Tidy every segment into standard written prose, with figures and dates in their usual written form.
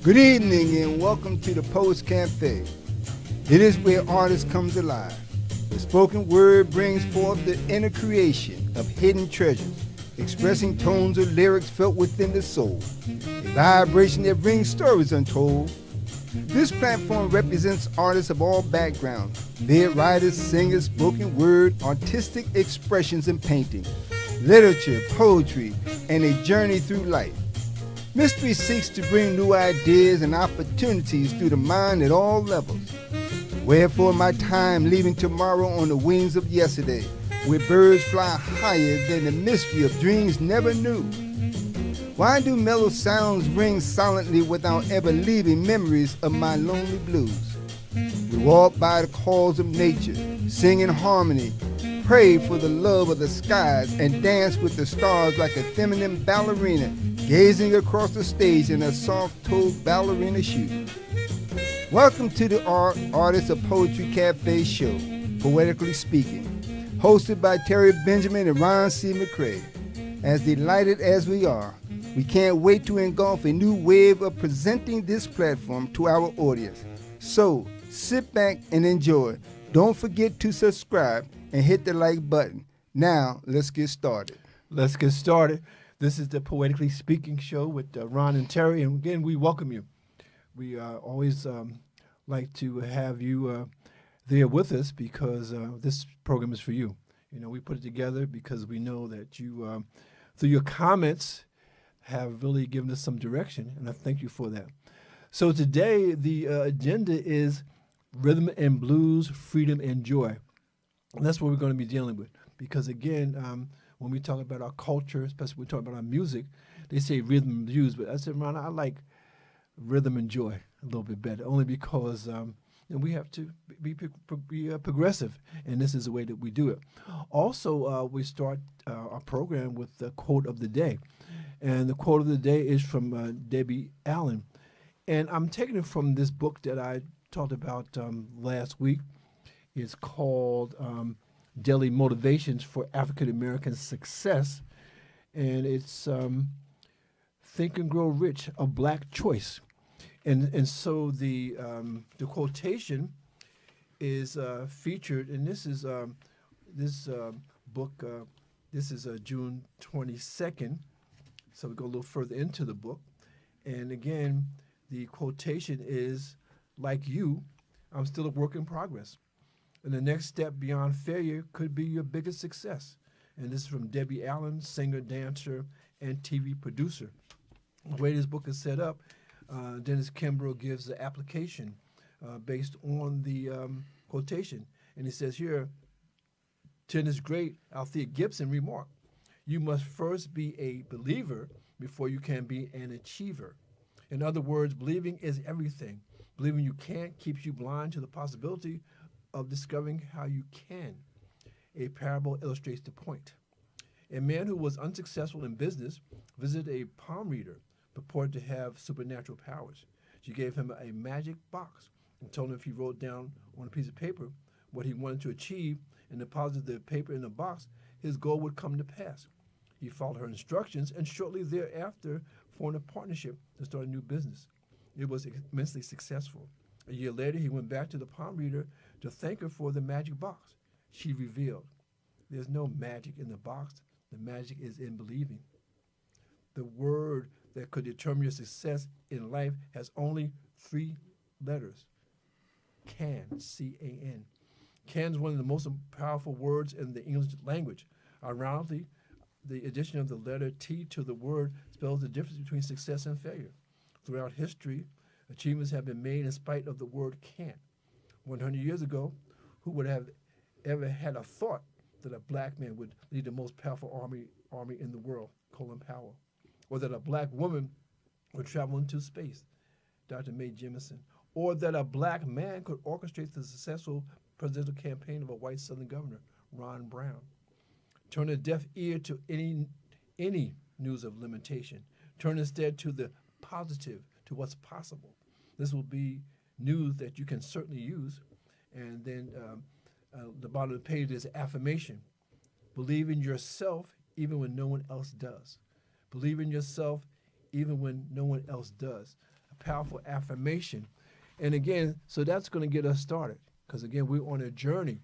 Good evening and welcome to the Poets Cafe. It is where artists come alive. The spoken word brings forth the inner creation of hidden treasures, expressing tones of lyrics felt within the soul, a vibration that brings stories untold. This platform represents artists of all backgrounds, be it writers, singers, spoken word, artistic expressions and painting, literature, poetry, and a journey through life. Mystery seeks to bring new ideas and opportunities through the mind at all levels. Wherefore my time leaving tomorrow on the wings of yesterday, where birds fly higher than the mystery of dreams never knew. Why do mellow sounds ring silently without ever leaving memories of my lonely blues? We walk by the calls of nature, sing in harmony, pray for the love of the skies, and dance with the stars like a feminine ballerina, gazing across the stage in a soft-toed ballerina shoe. Welcome to the Artists of Poetry Cafe show, Poetically Speaking, hosted by Terry Benjamin and Ron C. McCrae. As delighted as we are, we can't wait to engulf a new wave of presenting this platform to our audience. So, sit back and enjoy. Don't forget to subscribe and hit the like button. Now, let's get started. Let's get started. This is the Poetically Speaking show with Ron and Terry, and again, we welcome you. We always like to have you there with us because this program is for you. You know, we put it together because we know that you, through your comments, have really given us some direction, and I thank you for that. So today, the agenda is rhythm and blues, freedom and joy. And that's what we're going to be dealing with because, again, when we talk about our culture, especially when we talk about our music, they say rhythm and blues. But I said, Ron, I like rhythm and joy a little bit better, only because we have to be progressive, and this is the way that we do it. Also, we start our program with the quote of the day. And the quote of the day is from Debbie Allen. And I'm taking it from this book that I talked about last week. It's called Daily Motivations for African American Success, and it's Think and Grow Rich, a Black Choice. And so the quotation is featured, and this is this book. This is June 22nd, so we go a little further into the book. And again, the quotation is, "Like you, I'm still a work in progress. And the next step beyond failure could be your biggest success." And this is from Debbie Allen, singer, dancer, and TV producer. The way this book is set up, Dennis Kimbrough gives the application based on the quotation. And he says here, tennis great Althea Gibson remarked, "You must first be a believer before you can be an achiever." In other words, believing is everything. Believing you can't keeps you blind to the possibility of discovering how you can. A parable illustrates the point. A man who was unsuccessful in business visited a palm reader purported to have supernatural powers. She gave him a magic box and told him if he wrote down on a piece of paper what he wanted to achieve and deposited the paper in the box, his goal would come to pass. He followed her instructions and shortly thereafter formed a partnership to start a new business. It was immensely successful. A year later, he went back to the palm reader to thank her for the magic box. She revealed, "There's no magic in the box. The magic is in believing." The word that could determine your success in life has only 3 letters. Can, C-A-N. Can is one of the most powerful words in the English language. Ironically, the addition of the letter T to the word spells the difference between success and failure. Throughout history, achievements have been made in spite of the word can't. 100 years ago, who would have ever had a thought that a black man would lead the most powerful army in the world, Colin Powell, or that a black woman would travel into space, Dr. Mae Jemison, or that a black man could orchestrate the successful presidential campaign of a white Southern governor, Ron Brown. Turn a deaf ear to any news of limitation. Turn instead to the positive, to what's possible. This will be news that you can certainly use. And then the bottom of the page is affirmation. Believe in yourself even when no one else does. Believe in yourself even when no one else does. I powerful affirmation. And again, so that's going to get us started because, again, we're on a journey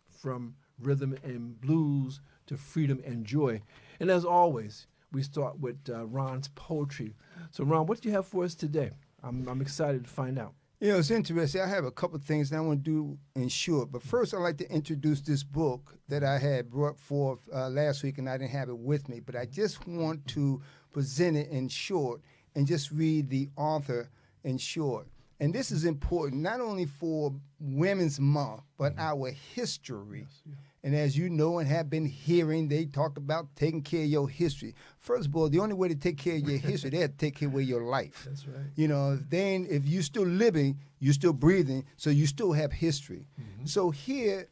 from rhythm and blues to freedom and joy. And as always, we start with Ron's poetry. So, Ron, what do you have for us today? I'm excited to find out. You know, it's interesting. I have a couple of things that I want to do in short. But first, I'd like to introduce this book that I had brought forth last week, and I didn't have it with me. But I just want to present it in short and just read the author in short. And this is important not only for Women's Month, but our history. Yes, yeah. And as you know and have been hearing, they talk about taking care of your history. First of all, the only way to take care of your history, they have to take care of your life. That's right. You know, then if you're still living, you're still breathing, so you still have history. Mm-hmm. So here,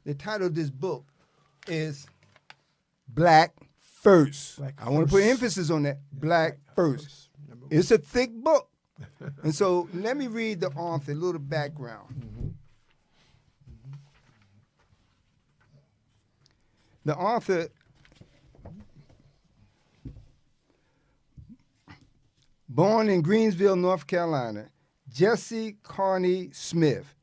the title of this book is Black First. Black I want to put First. emphasis on that, Black First. Number one. It's a thick book. And so let me read the author, a little background. Mm-hmm. The author, born in Greensville, North Carolina, Jessie Carney Smith,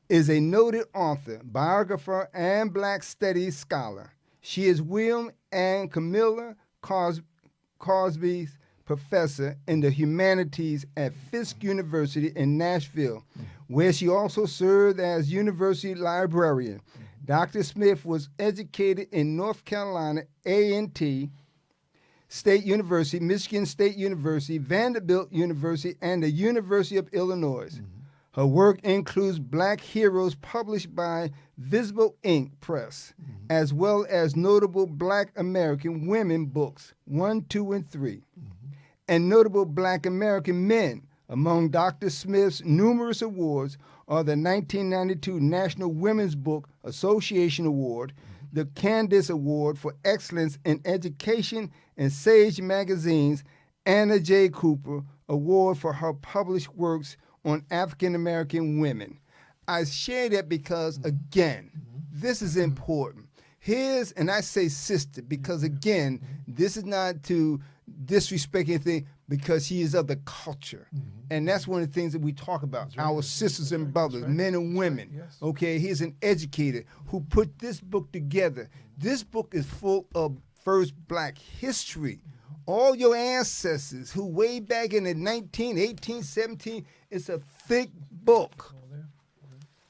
is a noted author, biographer, and Black studies scholar. She is William and Camilla Cosby's professor in the humanities at Fisk University in Nashville, where she also served as university librarian. Dr. Smith was educated in North Carolina A&T State University, Michigan State University, Vanderbilt University, and the University of Illinois. Mm-hmm. Her work includes Black Heroes published by Visible Ink Press, as well as notable Black American women books 1, 2, and 3, and notable Black American men. Among Dr. Smith's numerous awards are the 1992 National Women's Book Association Award, the Candace Award for Excellence in Education, and Sage Magazine's Anna J. Cooper Award for her published works on African American women. I share that because, again, this is important. Here's, and I say sister, because, again, this is not to disrespect anything, because she is of the culture. And that's one of the things that we talk about, right. our sisters and brothers, men and women. Yes. Okay, he's an educator who put this book together. This book is full of first Black history. All your ancestors who way back in the 19, 18, 17, it's a thick book.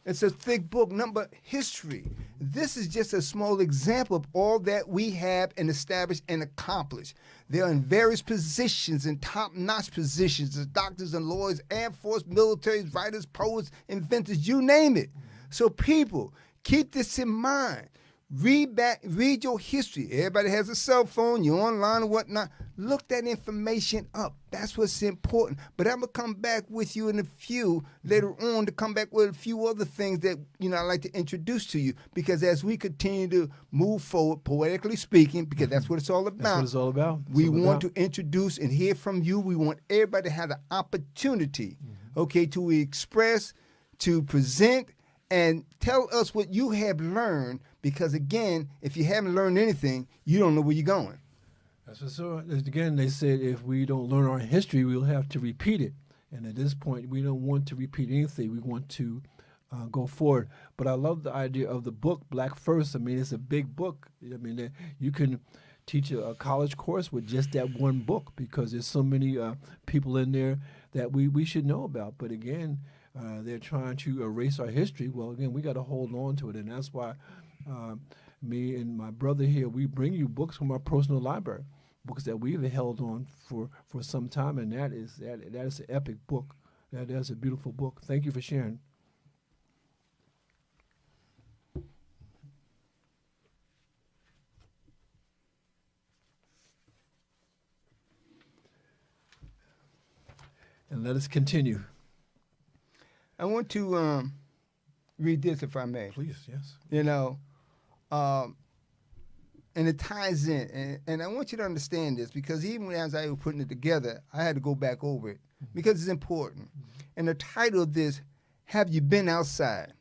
It's a thick book, number history. This is just a small example of all that we have and established and accomplished. They are in various positions and top-notch positions as doctors and lawyers, Air Force, military, writers, poets, inventors, you name it. So people, keep this in mind. Read your history. Everybody has a cell phone, you're online or whatnot. Look that information up. That's what's important. But I'm going to come back with you in a few later on to come back with a few other things that, I'd like to introduce to you. Because as we continue to move forward, poetically speaking, because that's what it's all about. That's what it's all about. We want to introduce and hear from you. We want everybody to have the opportunity, to express, to present, and tell us what you have learned. Because, again, if you haven't learned anything, you don't know where you're going. That's for sure. Again, they said if we don't learn our history, we'll have to repeat it. And at this point, we don't want to repeat anything. We want to go forward. But I love the idea of the book, Black First. I mean, it's a big book. I mean, you can teach a college course with just that one book because there's so many people in there that we should know about. But, again, they're trying to erase our history. Well, again, we got to hold on to it. And that's why me and my brother here, we bring you books from our personal library, books that we've held on for some time, and that is an epic book. That is a beautiful book. Thank you for sharing. And let us continue. I want to read this, if I may. Please, yes. And it ties in. And I want you to understand this, because even as I was putting it together, I had to go back over it because it's important. And the title of this, Have You Been Outside?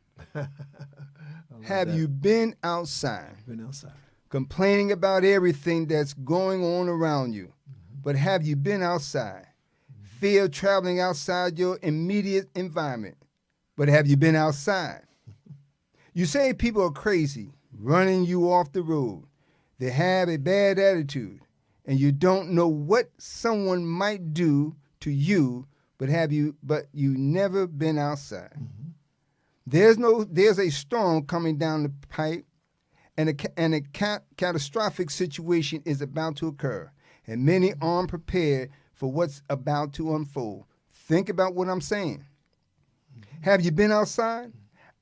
Have you been outside? Been outside. Complaining about everything that's going on around you. But have you been outside? fear of traveling outside your immediate environment. But have you been outside? You say people are crazy, running you off the road. They have a bad attitude, and you don't know what someone might do to you, but you never been outside. There's a storm coming down the pipe, and a catastrophic situation is about to occur, and many aren't prepared for what's about to unfold. Think about what I'm saying. Have you been outside?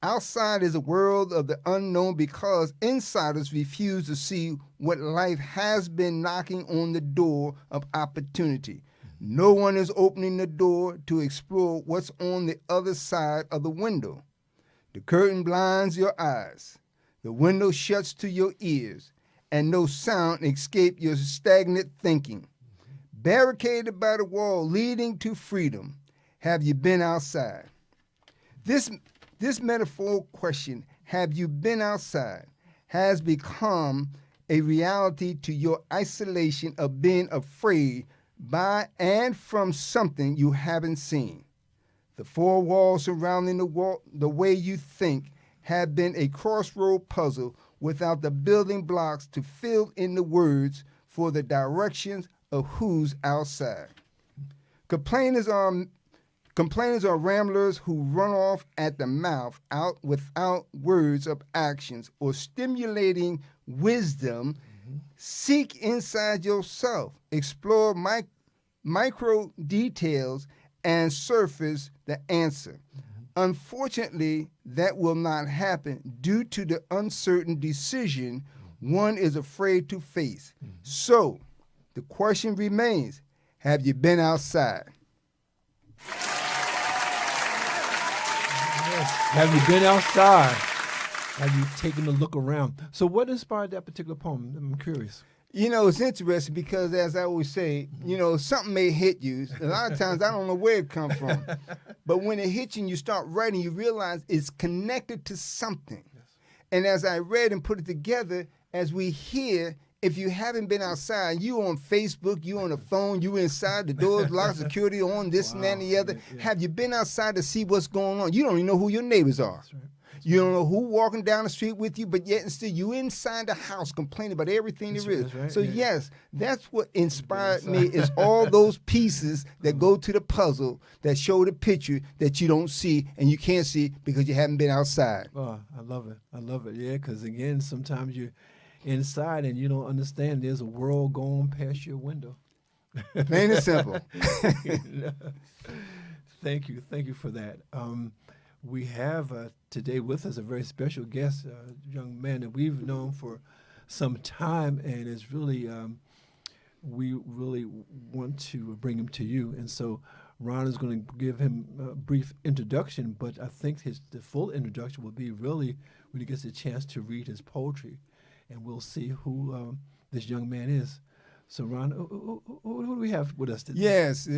Outside is a world of the unknown because insiders refuse to see what life has been knocking on the door of opportunity. No one is opening the door to explore what's on the other side of the window. The curtain blinds your eyes. The window shuts to your ears, and no sound escapes your stagnant thinking. Barricaded by the wall leading to freedom, have you been outside? This metaphorical question, have you been outside, has become a reality to your isolation of being afraid by and from something you haven't seen. The four walls surrounding the way you think have been a crossroad puzzle without the building blocks to fill in the words for the directions of who's outside. Complainers are ramblers who run off at the mouth out without words of actions or stimulating wisdom. Seek inside yourself, explore micro details, and surface the answer. Unfortunately, that will not happen due to the uncertain decision one is afraid to face. So, the question remains, have you been outside? Yes. Have you been outside? Have you taken a look around? So what inspired that particular poem? I'm curious. You know, it's interesting because, as I always say, you know, something may hit you. A lot of times I don't know where it comes from. But when it hits you and you start writing, you realize it's connected to something. Yes. And as I read and put it together, as we hear, if you haven't been outside, you on Facebook, you on the phone, you inside, the doors locked, security on, this and that and the other. Yeah. Have you been outside to see what's going on? You don't even know who your neighbors are. That's right. You don't know who walking down the street with you, but yet and still you inside the house complaining about everything there is. Right. So yes, that's what inspired me is all those pieces that go to the puzzle that show the picture that you don't see and you can't see because you haven't been outside. Oh, I love it. I love it. Yeah, because again, sometimes you're inside and you don't understand there's a world going past your window. Plain and simple. Thank you. Thank you for that. We have today with us a very special guest, a young man that we've known for some time, and it's really, we really want to bring him to you. And so Ron is going to give him a brief introduction, but I think the full introduction will be really when he gets a chance to read his poetry, and we'll see who this young man is. So, Ron, who do we have with us today? Yes,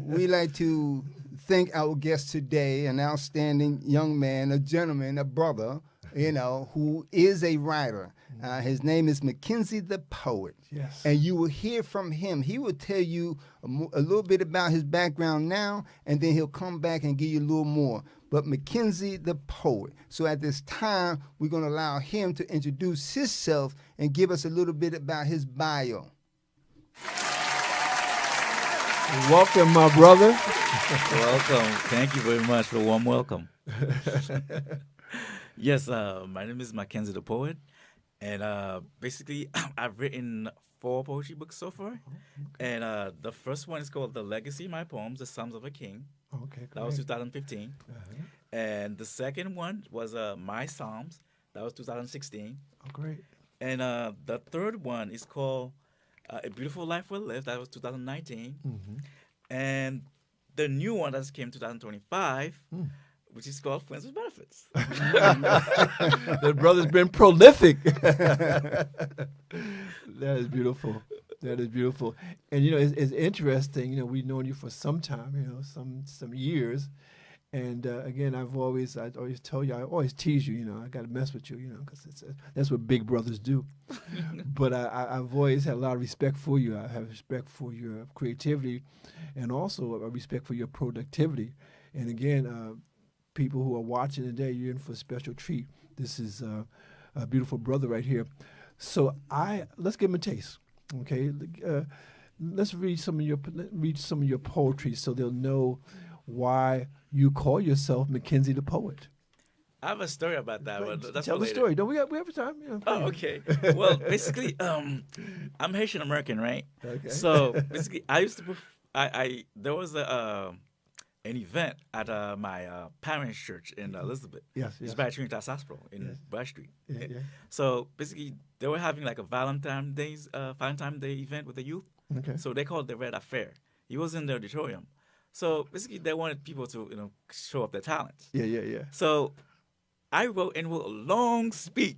we like to thank our guest today, an outstanding young man, a gentleman, a brother, you know, who is a writer. His name is Mackenzie the Poet. Yes. And you will hear from him. He will tell you a little bit about his background now, and then he'll come back and give you a little more. But Mackenzie the Poet. So at this time, we're going to allow him to introduce himself and give us a little bit about his bio. Welcome, my brother. Welcome. Thank you very much for the warm welcome. Yes, my name is Mackenzie the Poet, and basically I've written 4 poetry books so far. Okay. And the first one is called The Legacy, My Poems, The Psalms of a King. Okay, great. That was 2015. And the second one was My Psalms. That was 2016. Oh, great. And the third one is called A Beautiful Life Well Lived. That was 2019. And the new one that came 2025, which is called Friends with Benefits. The brother's been prolific. That is beautiful. That is beautiful. And, you know, it's interesting. You know, we've known you for some time, you know, some years. And again, I always tell you, I always tease you. I got to mess with you, because that's what big brothers do. But I've always had a lot of respect for you. I have respect for your creativity, and also a respect for your productivity. And again, people who are watching today, you're in for a special treat. This is a beautiful brother right here. So let's give him a taste, okay? Let's read some of your poetry so they'll know why you call yourself Mackenzie the Poet. I have a story about that. But that's Tell the later. story. No, we have time. Oh, okay. Well, basically, I'm Haitian American, right? Okay. So basically, I used to. There was an event at my parents' church in Elizabeth. Yes. It's by Trinitas Hospital in Broad Street. Yeah. So basically, they were having like a Valentine's Day event with the youth. Okay. So they called the Red Affair. He was in the auditorium. So basically, they wanted people to show up their talents. Yeah. So I wrote a long speech,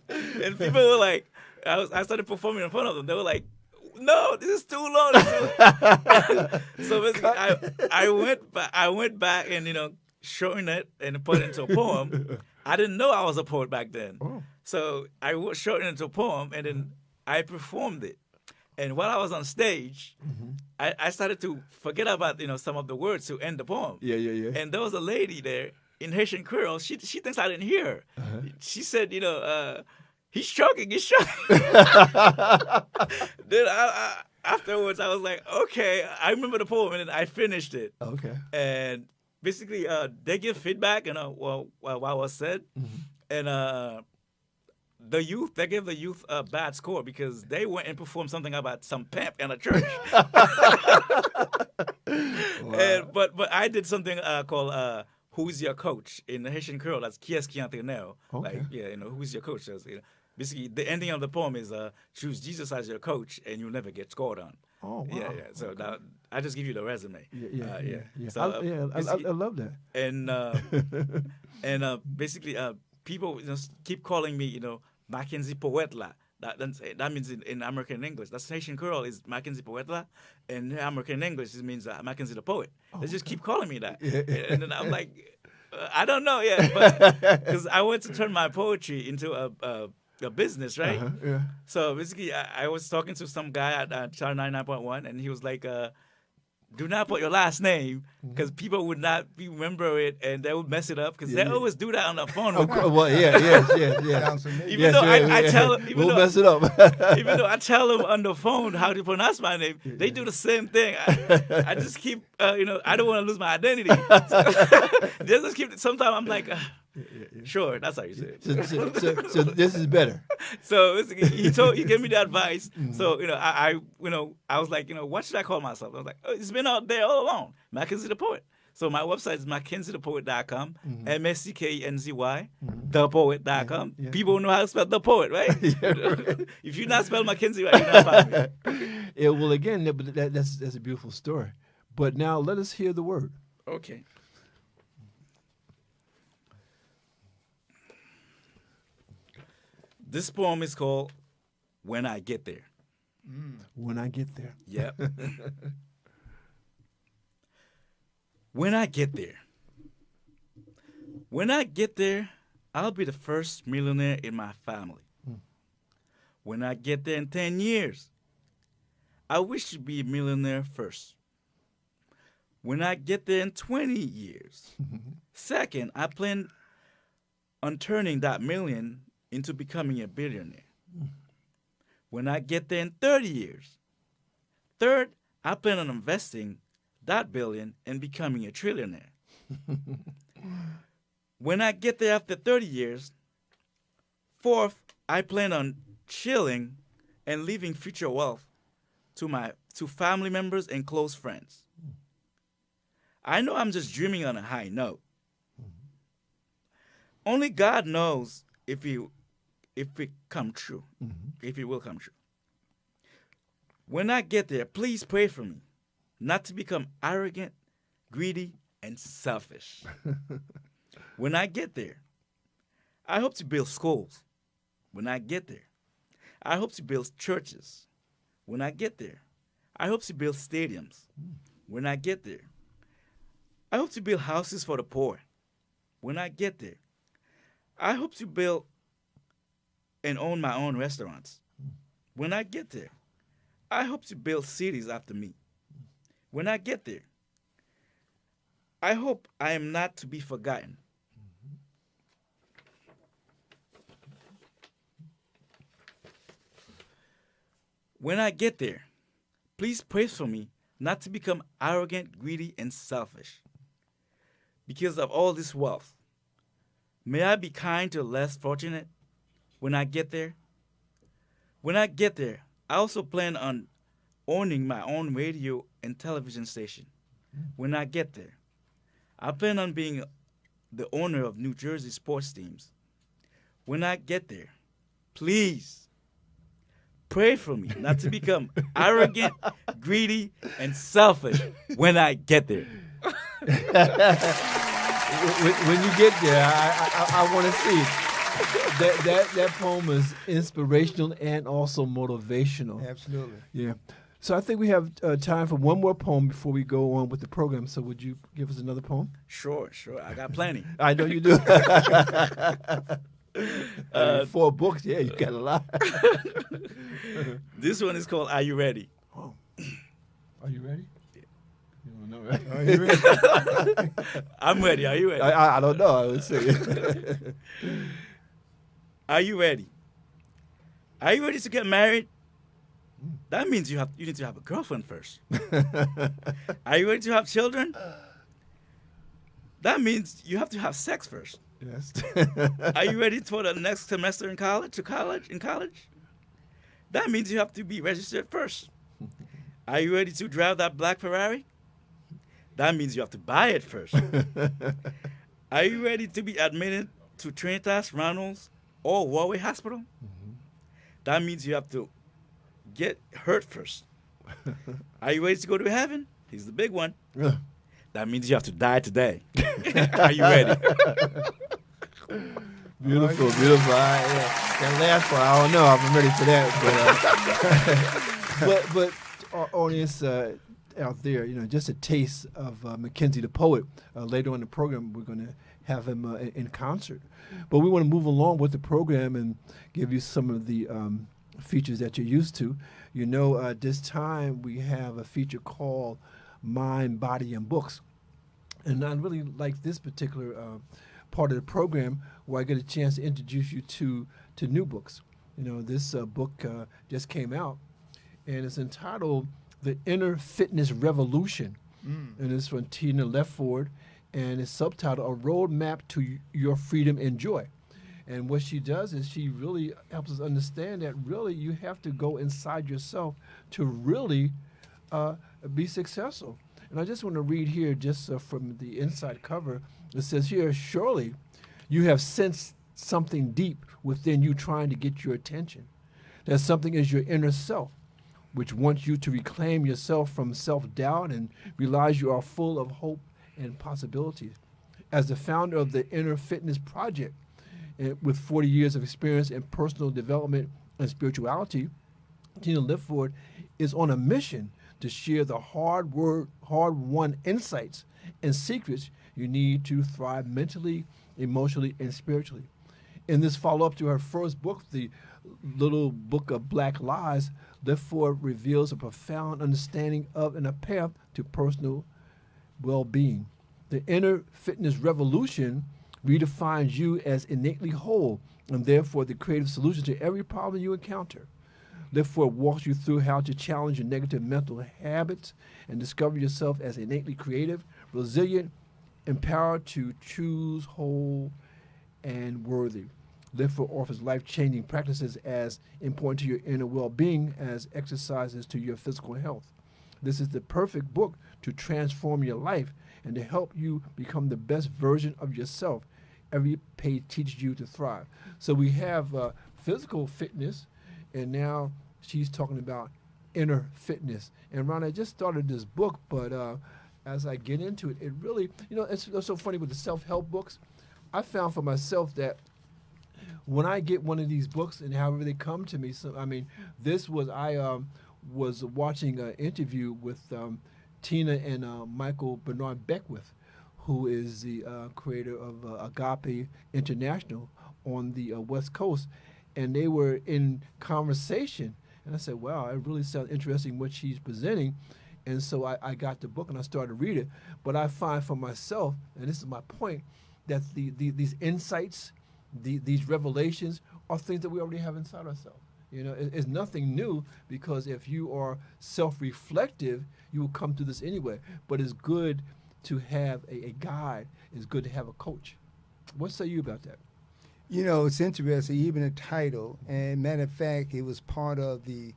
and people were like, I started performing in front of them. They were like, "No, this is too long." So basically, I went back and shortened it and put it into a poem. I didn't know I was a poet back then, so I shortened it into a poem and then I performed it. And while I was on stage, I started to forget about some of the words to end the poem. Yeah. And there was a lady there in Haitian Creole. She thinks I didn't hear her. She said, he's choking. Then afterwards, I was like, okay, I remember the poem, and then I finished it. Okay. And basically, they give feedback, what was said, and they gave the youth a bad score because they went and performed something about some pimp in a church. Wow. But I did something called "Who's Your Coach" in the Haitian Creole. That's "Qui est-ce qui entraîneur?" Okay. Like, who's your coach? Basically, the ending of the poem is choose Jesus as your coach, and you'll never get scored on. Oh, wow. Yeah. So okay. now I just give you the resume. Yeah. So, I love that. And basically, people keep calling me, Mackenzie Poetla. That means in American English. That's Haitian Creole is Mackenzie Poetla, and in American English it means Mackenzie the Poet. They just keep calling me that, and then I'm like, I don't know yet, because I want to turn my poetry into a business, right? Yeah. So basically, I was talking to some guy at Channel 99.1, and he was like, do not put your last name because people would not remember it and they would mess it up because they always do that on the phone. Well, yes. Even though I tell them, we'll mess it up. Even though I tell them on the phone how to pronounce my name, they do the same thing. I just keep, I don't want to lose my identity. They just keep. Sometimes I'm like. Sure, that's how you say it. So this is better. So he gave me the advice. So I was like, what should I call myself? I was like, it's been out there all along, Mackenzie the Poet. So my website is mackenziethepoet.com, MSCKENZY, thepoet.com. Yeah. People know how to spell the poet, right? Right. If you not spell Mackenzie right, you're not finding me. Yeah, well, again, that's a beautiful story. But now let us hear the word. Okay. This poem is called When I Get There. When I get there. Yep. When I get there. When I get there, I'll be the first millionaire in my family. When I get there in 10 years, I wish to be a millionaire first. When I get there in 20 years, second, I plan on turning that million into becoming a billionaire. When I get there in 30 years. Third, I plan on investing that billion and becoming a trillionaire. When I get there after 30 years. Fourth, I plan on chilling and leaving future wealth to family members and close friends. I know I'm just dreaming on a high note. Only God knows if it come true, if it will come true. When I get there, please pray for me not to become arrogant, greedy, and selfish. When I get there, I hope to build schools. When I get there, I hope to build churches. When I get there, I hope to build stadiums. When I get there, I hope to build houses for the poor. When I get there, I hope to build and own my own restaurants. When I get there, I hope to build cities after me. When I get there, I hope I am not to be forgotten. When I get there, please pray for me not to become arrogant, greedy, and selfish. Because of all this wealth, may I be kind to the less fortunate when I get there. When I get there, I also plan on owning my own radio and television station. When I get there, I plan on being the owner of New Jersey sports teams. When I get there, please pray for me not to become arrogant, greedy, and selfish when I get there. When you get there, I want to see it. That poem is inspirational and also motivational. Absolutely. Yeah. So I think we have time for one more poem before we go on with the program. So would you give us another poem? Sure. I got plenty. I know you do. 4 books, yeah, you got a lot. This one is called Are You Ready? Oh. Are you ready? Yeah. You don't know, right? Are you ready? I'm ready. Are you ready? I don't know. I would say. Are you ready? Are you ready to get married? That means you need to have a girlfriend first. Are you ready to have children? That means you have to have sex first. Yes. Are you ready for the next semester in college? That means you have to be registered first. Are you ready to drive that black Ferrari? That means you have to buy it first. Are you ready to be admitted to Trinitas, Ronalds, or Warwick Hospital? That means you have to get hurt first. Are you ready to go to heaven? Here's the big one. That means you have to die today. Are you ready? Beautiful. That last part, I don't know if I'm ready for that. But our audience out there, just a taste of Mackenzie the poet. Later on in the program, we're going to have him in concert. But we want to move along with the program and give you some of the features that you're used to. This time we have a feature called Mind, Body, and Books. And I really like this particular part of the program where I get a chance to introduce you to new books. This book just came out, and it's entitled The Inner Fitness Revolution. And it's from Tina Lefford, and it's subtitled A Roadmap to Your Freedom and Joy. And what she does is she really helps us understand that really you have to go inside yourself to really be successful. And I just want to read here just from the inside cover. It says here, surely you have sensed something deep within you trying to get your attention. That something is your inner self, which wants you to reclaim yourself from self-doubt and realize you are full of hope and possibilities. As the founder of the Inner Fitness Project, with 40 years of experience in personal development and spirituality, Tina Lefford is on a mission to share the hard-won insights and secrets you need to thrive mentally, emotionally, and spiritually. In this follow-up to her first book, The Little Book of Black Lies, Lefford reveals a profound understanding of and a path to personal well-being. The Inner Fitness Revolution redefines you as innately whole and therefore the creative solution to every problem you encounter. Lefford walks you through how to challenge your negative mental habits and discover yourself as innately creative, resilient, empowered to choose whole and worthy. Lefford offers life-changing practices as important to your inner well-being as exercises to your physical health. This is the perfect book to transform your life and to help you become the best version of yourself. Every page teaches you to thrive. So we have physical fitness, and now she's talking about inner fitness. And Ron, I just started this book, but as I get into it, it really, it's so funny with the self-help books. I found for myself that when I get one of these books and however they come to me, this was, I was watching an interview with Tina and Michael Bernard Beckwith, who is the creator of Agape International on the West Coast, and they were in conversation. And I said, "Wow, it really sounds interesting what she's presenting." And so I got the book and I started to read it. But I find for myself, and this is my point, that these insights, these revelations, are things that we already have inside ourselves. You know, it's nothing new, because if you are self-reflective, you will come to this anyway. But it's good to have a guide. It's good to have a coach. What say you about that? You know, it's interesting, even the title. And matter of fact, it was part of the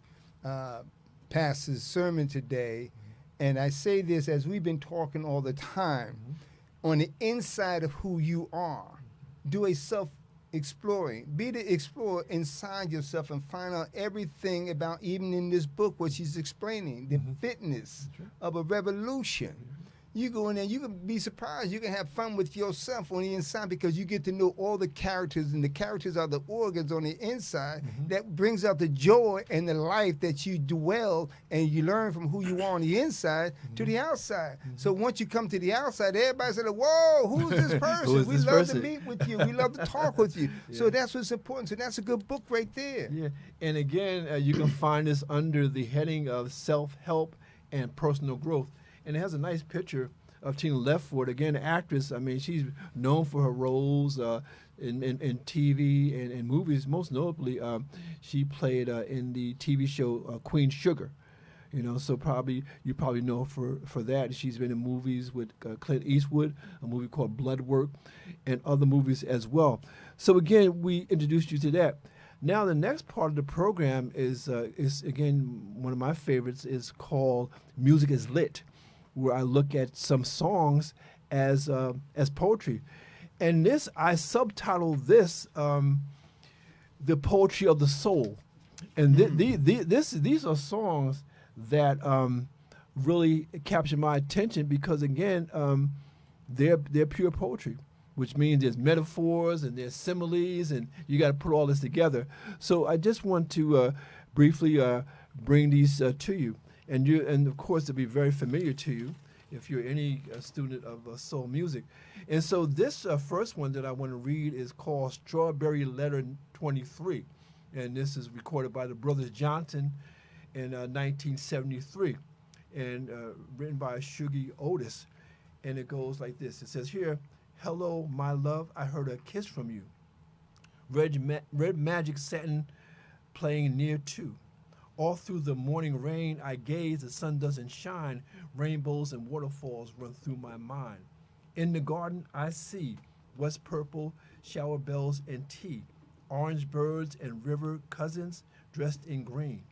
pastor's sermon today. And I say this as we've been talking all the time. On the inside of who you are, do a self-exploring. Be the explorer inside yourself and find out everything about, even in this book, what she's explaining, the fitness of a revolution. You go in there, you can be surprised. You can have fun with yourself on the inside, because you get to know all the characters, and the characters are the organs on the inside that brings out the joy and the life that you dwell and you learn from who you are on the inside to the outside. So once you come to the outside, everybody said, "Whoa, who's this person? Who is We this love person?" to meet with you. We love to talk with you." So that's what's important. So that's a good book right there. Yeah, and again, you can find this under the heading of self-help and personal growth. And it has a nice picture of Tina Leftford, again, an actress. I mean, she's known for her roles in TV and movies. Most notably, she played in the TV show Queen Sugar. You know, so you probably know her for that. She's been in movies with Clint Eastwood, a movie called Bloodwork, and other movies as well. So again, we introduced you to that. Now, the next part of the program is again, one of my favorites, is called Music is Lit, where I look at some songs as poetry. And this, I subtitled this, The Poetry of the Soul. And these are songs that really capture my attention, because, again, they're pure poetry, which means there's metaphors and there's similes, and you got to put all this together. So I just want to briefly bring these to you. And of course, they'll be very familiar to you if you're any student of soul music. And so this first one that I want to read is called Strawberry Letter 23. And this is recorded by the Brothers Johnson in 1973, and written by Shuggie Otis. And it goes like this. It says here, "Hello, my love, I heard a kiss from you. Red magic satin playing near too. All through the morning rain, I gaze, the sun doesn't shine. Rainbows and waterfalls run through my mind. In the garden, I see what's purple, shower bells and tea. Orange birds and river cousins dressed in green.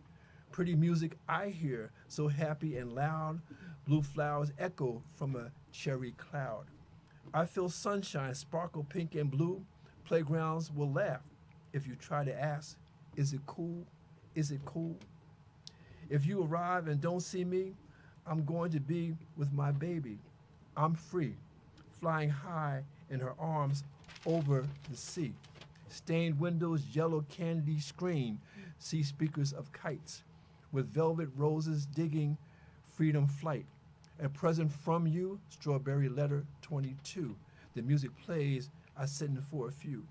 Pretty music I hear, so happy and loud. Blue flowers echo from a cherry cloud. I feel sunshine sparkle pink and blue. Playgrounds will laugh if you try to ask, is it cool? Is it cool? If you arrive and don't see me, I'm going to be with my baby. I'm free, flying high in her arms over the sea. Stained windows, yellow candy screen, see speakers of kites, with velvet roses digging freedom flight. A present from you, Strawberry Letter 22. The music plays, I send it for a few.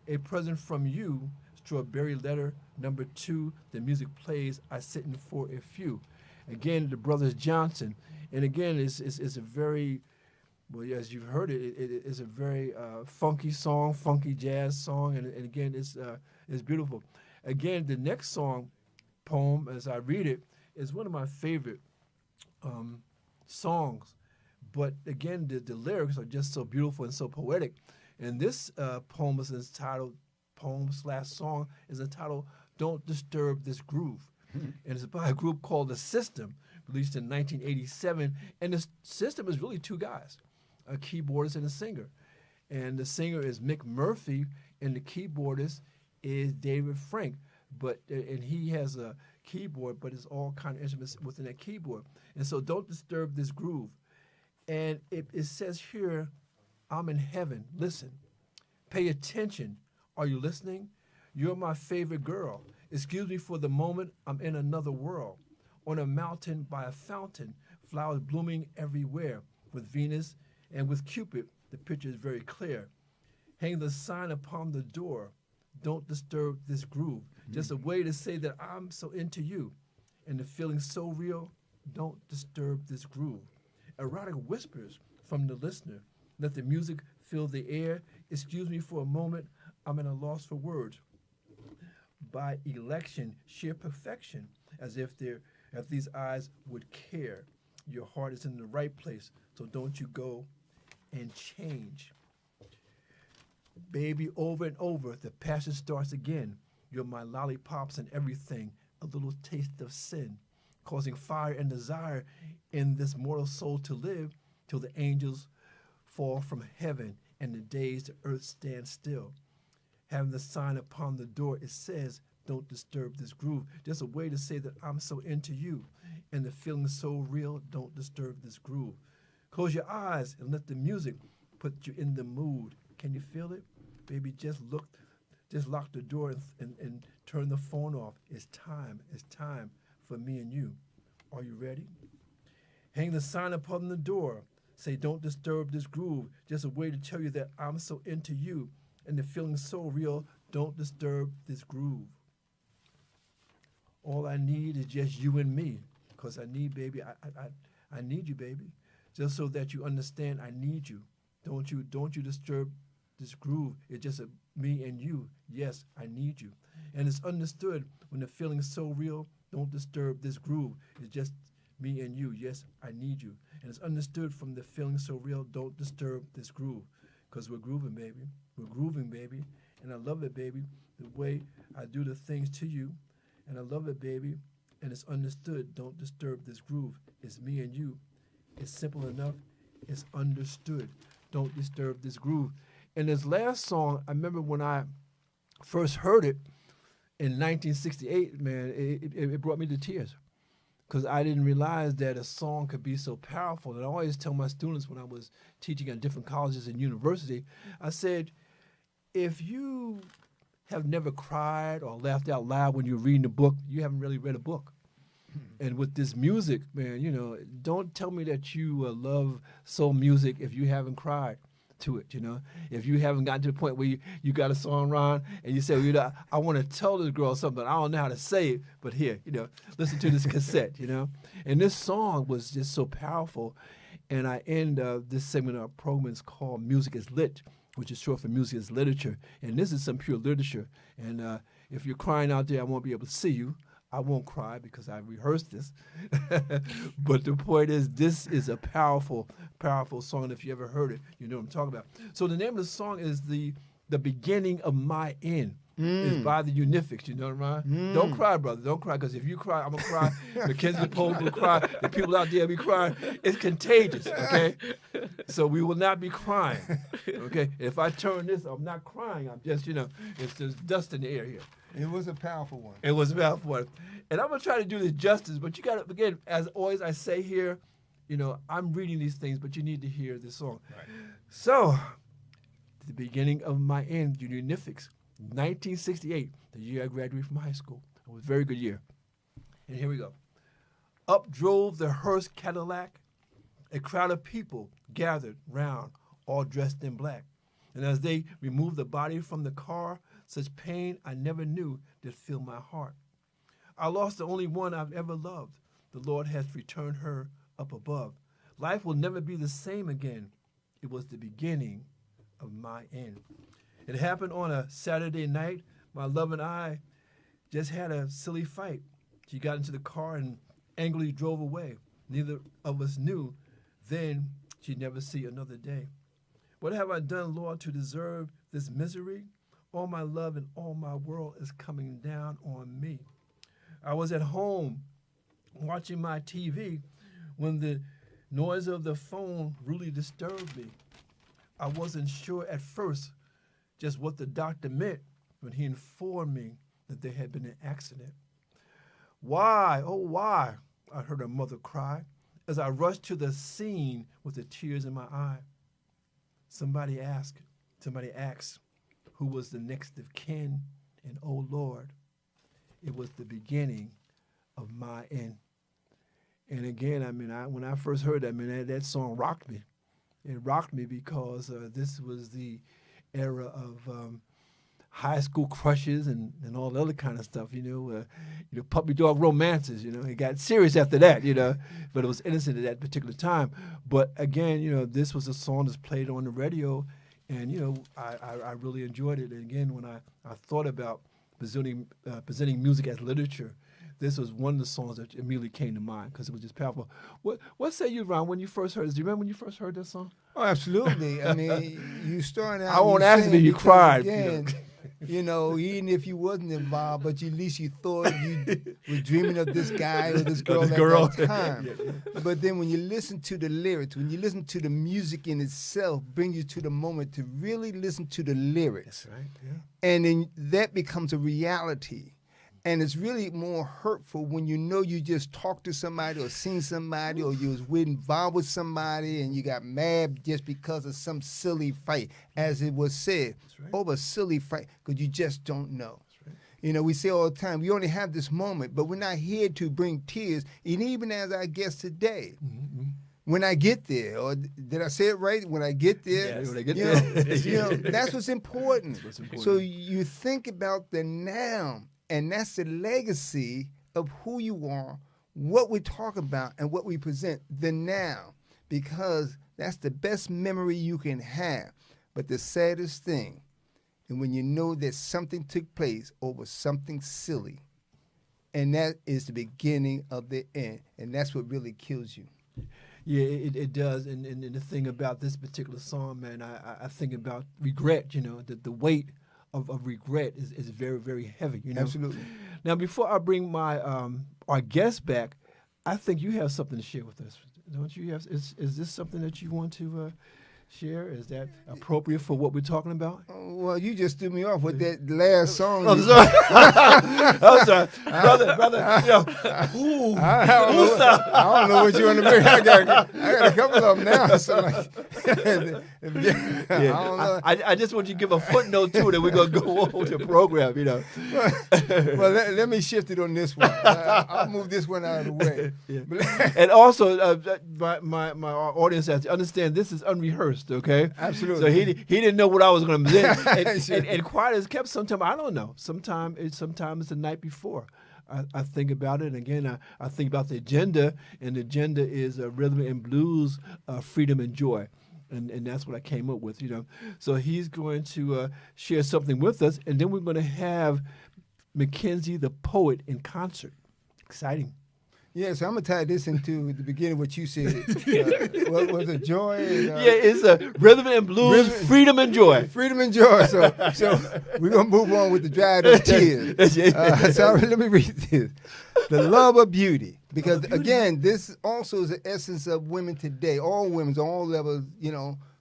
A present from you, Strawberry Letter number 2. The music plays, I sitting for a few. Again, the Brothers Johnson. And again, it's a very, well, as you've heard it is a very funky song, funky jazz song. And again, it's beautiful. Again, the next poem, as I read it, is one of my favorite songs. But again, the lyrics are just so beautiful and so poetic. And this poem is entitled, poem/song is entitled Don't Disturb This Groove. And it's by a group called The System, released in 1987. And the System is really two guys, a keyboardist and a singer. And the singer is Mick Murphy, and the keyboardist is David Frank. And he has a keyboard, but it's all kind of instruments within that keyboard. And so Don't Disturb This Groove. And it says here, I'm in heaven. Listen. Pay attention. Are you listening? You're my favorite girl. Excuse me for the moment. I'm in another world. On a mountain by a fountain, flowers blooming everywhere, with Venus And with Cupid, the picture is very clear. Hang the sign upon the door. Don't disturb this groove. Just a way to say that I'm so into you. And the feeling so real, don't disturb this groove. Erotic whispers from the listener. Let the music fill the air. Excuse me for a moment, I'm at a loss for words. By election, sheer perfection, as if these eyes would care. Your heart is in the right place, so don't you go and change. Baby, over and over, the passion starts again. You're my lollipops and everything, a little taste of sin, causing fire and desire in this mortal soul to live till the angels fall from heaven and the days the earth stands still. Having the sign upon the door, it says, don't disturb this groove. Just a way to say that I'm so into you and the feeling so real, don't disturb this groove. Close your eyes and let the music put you in the mood. Can you feel it? Baby, just lock the door and turn the phone off. It's time for me and you. Are you ready? Hang the sign upon the door. Say, don't disturb this groove. Just a way to tell you that I'm so into you and the feeling so real, don't disturb this groove. All I need is just you and me, because I need, baby, I need you, baby, just so that you understand I need you. Don't you disturb this groove. It's just me and you. Yes, I need you. And it's understood when the feeling is so real, don't disturb this groove. It's just me and you. Yes, I need you. And it's understood from the feeling so real, don't disturb this groove. Because we're grooving, baby. We're grooving, baby. And I love it, baby, the way I do the things to you. And I love it, baby. And it's understood, don't disturb this groove. It's me and you. It's simple enough. It's understood. Don't disturb this groove. And this last song, I remember when I first heard it in 1968, man, it brought me to tears. Because I didn't realize that a song could be so powerful. And I always tell my students when I was teaching at different colleges and university, I said, if you have never cried or laughed out loud when you're reading a book, you haven't really read a book. And with this music, man, you know, don't tell me that you love soul music if you haven't cried to it, you know. If you haven't gotten to the point where you got a song, Ron, and you say, well, you know, I want to tell this girl something, I don't know how to say it, but here, you know, listen to this cassette, you know. And this song was just so powerful. And I end this segment of our program is called Music is Lit, which is short for Music is Literature. And this is some pure literature. And if you're crying out there, I won't be able to see you. I won't cry because I rehearsed this. But the point is, this is a powerful, powerful song. If you ever heard it, you know what I'm talking about. So the name of the song is The Beginning of My End. It's by the Unifics, you know what I mean? Don't cry, brother. Don't cry, because if you cry, I'm going to cry. Mackenzie Pope will cry. The people out there will be crying. It's contagious, okay? So we will not be crying, okay? If I turn this, I'm not crying. I'm just, you know, it's just dust in the air here. It was a powerful one. It was a powerful one. And I'm going to try to do this justice, but you got to, again, as always I say here, you know, I'm reading these things, but you need to hear this song. Right. So, The Beginning of My End, Unifics, 1968, the year I graduated from high school. It was a very good year. And here we go. Up drove the hearse Cadillac. A crowd of people gathered round, all dressed in black. And as they removed the body from the car, such pain I never knew did fill my heart. I lost the only one I've ever loved. The Lord has returned her up above. Life will never be the same again. It was the beginning of my end. It happened on a Saturday night. My love and I just had a silly fight. She got into the car and angrily drove away. Neither of us knew then she'd never see another day. What have I done, Lord, to deserve this misery? All my love and all my world is coming down on me. I was at home watching my TV when the noise of the phone really disturbed me. I wasn't sure at first just what the doctor meant when he informed me that there had been an accident. Why, oh why, I heard her mother cry as I rushed to the scene with the tears in my eye. Somebody asked, who was the next of kin, and oh Lord, it was the beginning of my end. And again, I mean, when I first heard that, man, that song rocked me. it rocked me because this was the era of high school crushes and all the other kind of stuff, puppy dog romances, It got serious after that, but it was innocent at that particular time. But again, this was a song that's played on the radio, and, I really enjoyed it. And again, when I thought about presenting music as literature, this was one of the songs that immediately came to mind because it was just powerful. What say you, Ron, when you first heard this? Do you remember when you first heard this song? Oh, absolutely. I mean, you started out. I won't ask you if you cried. Again, even if you wasn't involved, but at least you thought you were dreaming of this guy or this girl at that time. Yeah. But then when you listen to the lyrics, when you listen to the music in itself, bring you to the moment to really listen to the lyrics. That's right. Yeah. And then that becomes a reality. And it's really more hurtful when you just talked to somebody or seen somebody or you was involved with somebody and you got mad just because of some silly fight, as it was said, over a silly fight, because you just don't know. Right. We say all the time, we only have this moment, but we're not here to bring tears. And even as our guest today, when I get there, or did I say it right? When I get there, yes. When I get there. That's what's important. So you think about the now. And that's the legacy of who you are, what we talk about, and what we present, the now, because that's the best memory you can have. But the saddest thing, and when you know that something took place over something silly, and that is the beginning of the end, and that's what really kills you. Yeah, it does. And the thing about this particular song, man, I think about regret, the weight of regret is very, very heavy. Absolutely. Now, before I bring my our guest back, I think you have something to share with us, don't you? Is this something that you want to share? Is that appropriate for what we're talking about? Well, you just threw me off with that last song. I'm sorry. I'm sorry. Brother. I don't know what you want to bring. I got a couple of them now. So I don't know. I just want you to give a footnote to it, and we're going to go on with the program, Well, let me shift it on this one. I'll move this one out of the way. Yeah. And also, my audience has to understand this is unrehearsed. Okay, absolutely. So he didn't know what I was going to present, and quiet as kept. Sometimes I don't know. Sometimes it's the night before. I think about it, and again, I think about the agenda, and the agenda is rhythm and blues, freedom and joy, and that's what I came up with. So he's going to share something with us, and then we're going to have Mackenzie the poet in concert. Exciting. Yeah, so I'm going to tie this into the beginning of what you said. What was it, joy? It's rhythm and blues, freedom and joy. Freedom and joy. So we're going to move on with the dried up tears. So let me read this. The love of beauty. Because, again, this also is the essence of women today. All women, all levels,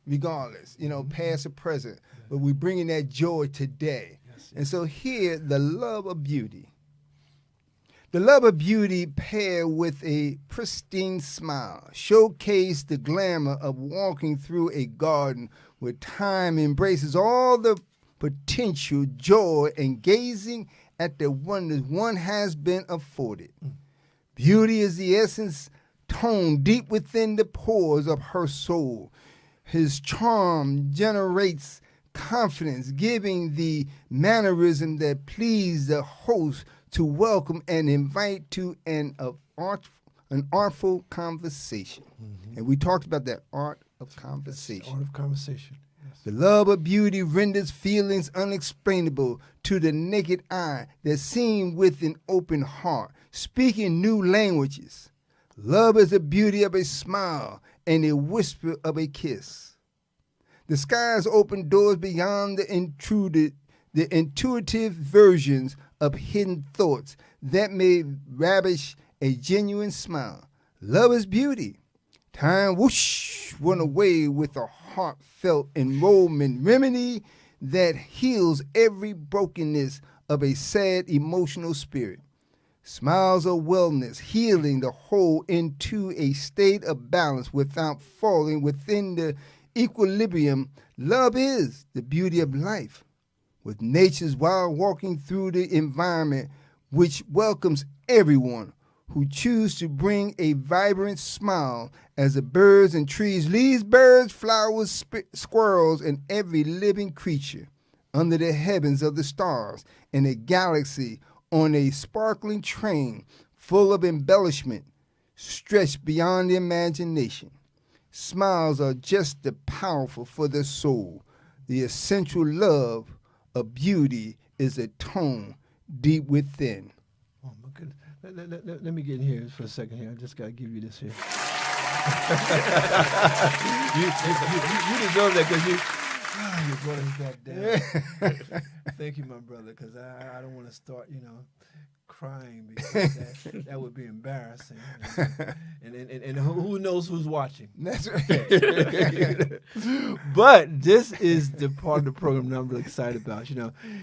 regardless, past or present. But we're bringing that joy today. Yes. And so here, the love of beauty. The love of beauty paired with a pristine smile showcase the glamour of walking through a garden where time embraces all the potential joy and gazing at the wonders one has been afforded. Beauty is the essence toned deep within the pores of her soul. His charm generates confidence, giving the mannerism that please the host to welcome and invite to an artful conversation. Mm-hmm. And we talked about that art of conversation. Art of conversation. Yes. The love of beauty renders feelings unexplainable to the naked eye that seem with an open heart, speaking new languages. Love is the beauty of a smile and a whisper of a kiss. The skies open doors beyond the intuitive versions of hidden thoughts that may ravish a genuine smile. Love is beauty. Time whoosh went away with a heartfelt enrollment remedy that heals every brokenness of a sad emotional spirit. Smiles of wellness, healing the whole into a state of balance without falling within the equilibrium. Love is the beauty of life, with nature's while walking through the environment which welcomes everyone who choose to bring a vibrant smile as the birds and trees, leaves, birds, flowers, squirrels, and every living creature under the heavens of the stars in a galaxy on a sparkling train full of embellishment stretched beyond the imagination. Smiles are just as powerful for the soul. The essential love of beauty is a tone deep within. Oh, my goodness. Let me get in here for a second here. I just got to give you this here. you deserve that because you brought us back down. Thank you, my brother, because I don't want to start, crying because that would be embarrassing. And who knows who's watching. That's right. But this is the part of the program that I'm really excited about.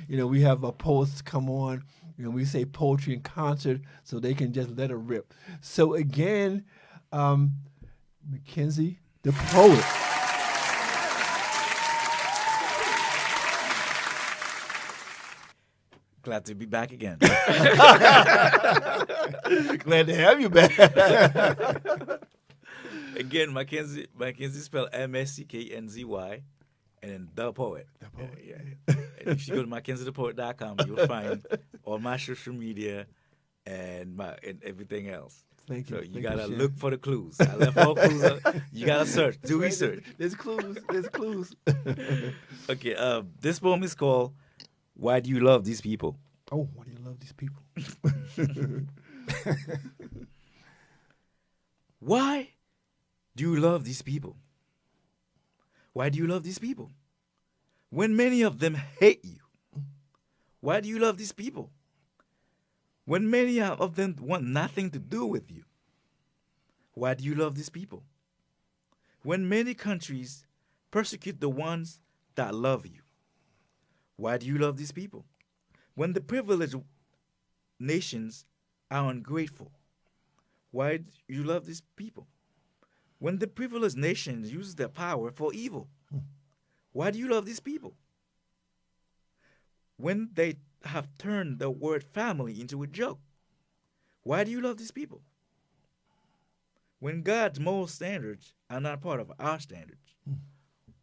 We have our poets come on. We say poetry in concert so they can just let it rip. So again, Mackenzie, the poet. Glad to be back again. Glad to have you back. Again, Mackenzie spelled MSCKNZY, and then the poet. The poet. Yeah. And if you go to MackenzieThePoet.com, you'll find all my social media and everything else. Thank you. So you gotta look for the clues. I left all clues out. You gotta search. Do research. There's clues. Okay. This poem is called "Why Do You Love These People?" Oh, why do you love these people? Why do you love these people? Why do you love these people? When many of them hate you. Why do you love these people? When many of them want nothing to do with you. Why do you love these people? When many countries persecute the ones that love you. Why do you love these people? When the privileged nations are ungrateful. Why do you love these people? When the privileged nations use their power for evil. Why do you love these people? When they have turned the word family into a joke. Why do you love these people? When God's moral standards are not part of our standards.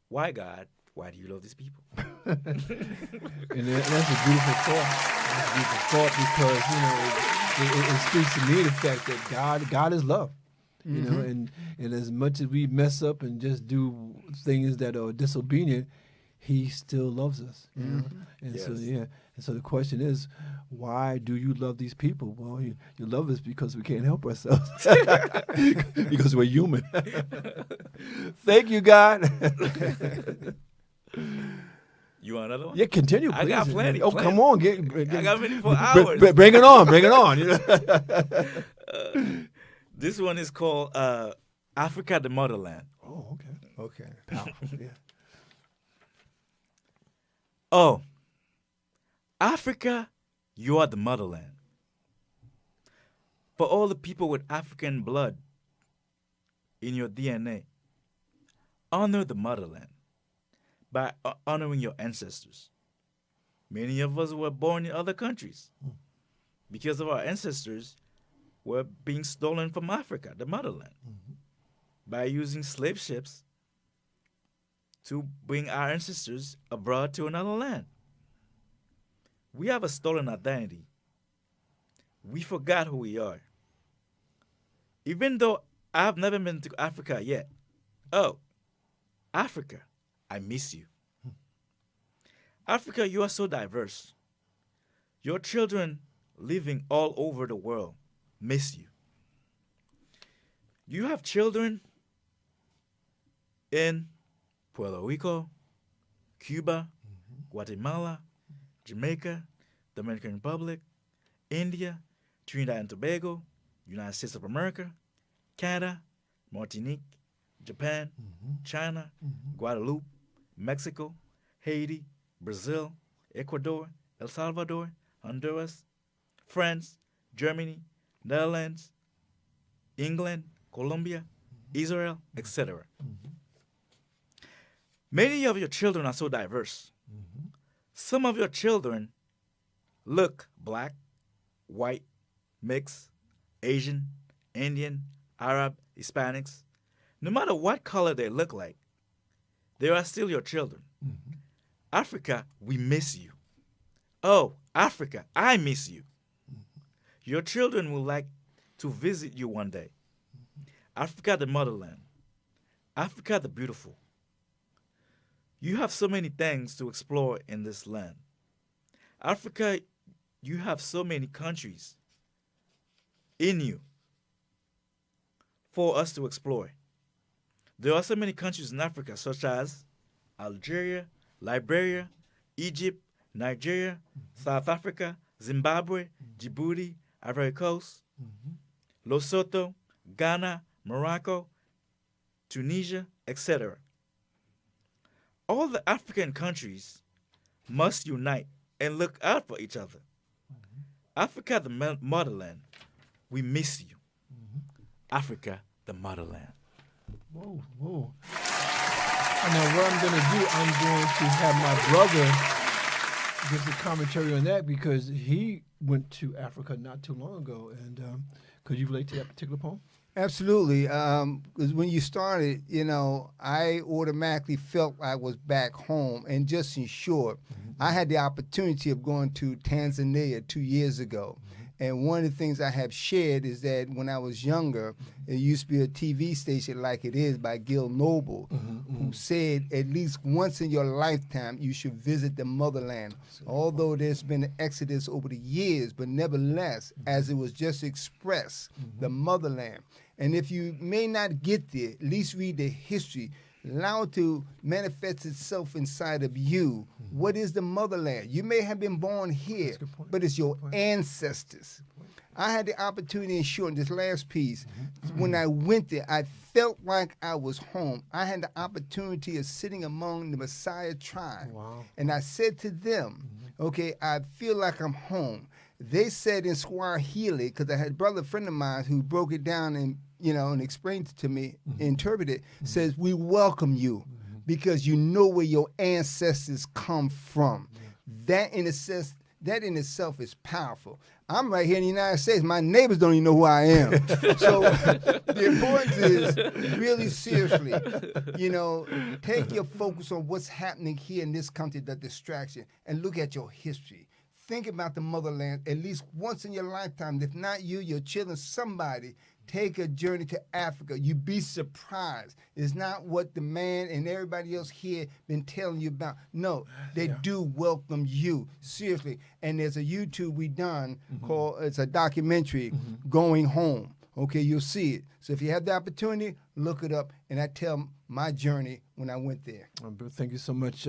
Why, God? Why do you love these people? And that's a beautiful thought. That's a beautiful thought because, it speaks to me the fact that God is love. And as much as we mess up and just do things that are disobedient, He still loves us. And Yes. And so the question is, why do you love these people? Well, you love us because we can't help ourselves. Because we're human. Thank you, God. You want another one? Yeah, continue, please. I got plenty. Oh, come on. I got many for hours. Bring it on. Bring it on. This one is called Africa, the Motherland. Oh, okay. Okay. Powerful, yeah. Oh, Africa, you are the motherland. For all the people with African blood in your DNA, honor the motherland by honoring your ancestors. Many of us were born in other countries because of our ancestors were being stolen from Africa, the motherland, by using slave ships to bring our ancestors abroad to another land. We have a stolen identity. We forgot who we are. Even though I've never been to Africa yet. Oh, Africa, I miss you. Africa, you are so diverse. Your children living all over the world miss you. You have children in Puerto Rico, Cuba, Guatemala, Jamaica, Dominican Republic, India, Trinidad and Tobago, United States of America, Canada, Martinique, Japan, China, Guadeloupe, Mexico, Haiti, Brazil, Ecuador, El Salvador, Honduras, France, Germany, Netherlands, England, Colombia, Israel, etc. Many of your children are so diverse. Some of your children look black, white, mixed, Asian, Indian, Arab, Hispanics, no matter what color they look like, they are still your children. Africa, we miss you. Oh, Africa, I miss you. Your children will like to visit you one day. Africa, the motherland. Africa, the beautiful. You have so many things to explore in this land. Africa, you have so many countries in you for us to explore. There are so many countries in Africa, such as Algeria, Liberia, Egypt, Nigeria, South Africa, Zimbabwe, Djibouti, Ivory Coast, Lesotho, Ghana, Morocco, Tunisia, etc. All the African countries must unite and look out for each other. Africa, the motherland, we miss you. Africa, the motherland. Whoa, whoa. And now what I'm going to do, I'm going to have my brother give the commentary on that because he went to Africa not too long ago. And could you relate to that particular poem? Absolutely. Because when you started, I automatically felt I was back home. And just in short, I had the opportunity of going to Tanzania 2 years ago. And one of the things I have shared is that when I was younger, it used to be a TV station like it is by Gil Noble, who said at least once in your lifetime you should visit the motherland. Although there's been an exodus over the years, but nevertheless, as it was just expressed, the motherland. And if you may not get there, at least read the history. Allow it to manifest itself inside of you. What is the motherland? You may have been born here, but it's your ancestors. I had the opportunity, in short, in this last piece, when I went there, I felt like I was home. I had the opportunity of sitting among the Messiah tribe. Wow. And I said to them, okay, I feel like I'm home. They said in Swahili, because I had a brother friend of mine who broke it down and and explained it to me, interpreted, says, we welcome you because you know where your ancestors come from. That in itself is powerful. I'm right here in the United States. My neighbors don't even know who I am. So the importance is really seriously, take your focus on what's happening here in this country, the distraction, and look at your history. Think about the motherland at least once in your lifetime. If not you, your children, somebody, take a journey to Africa. You'd be surprised. It's not what the man and everybody else here been telling you about. No, they do welcome you, seriously. And there's a YouTube we done called, it's a documentary, Going Home. Okay, you'll see it. So if you have the opportunity, look it up. And I tell my journey when I went there. Thank you so much.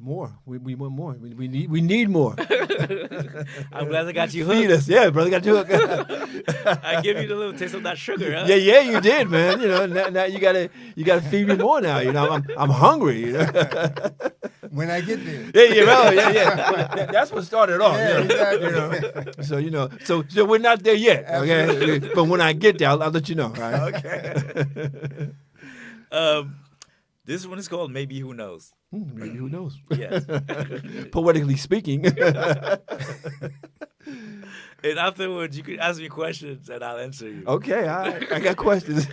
More. We want more. We need more. I'm glad I got you Feed hooked. us. Yeah, brother, got you hooked. I give you the little taste of that sugar, huh? Yeah, you did, man. Now you gotta feed me more now. I'm hungry. When I get there. Yeah. That's what started off. Yeah, exactly. So we're not there yet. Okay, but when I get there, I'll let you know. Right? Okay. This one is called Maybe Who Knows. Maybe who knows? Yes. Poetically speaking. And afterwards, you can ask me questions and I'll answer you. Okay, I got questions.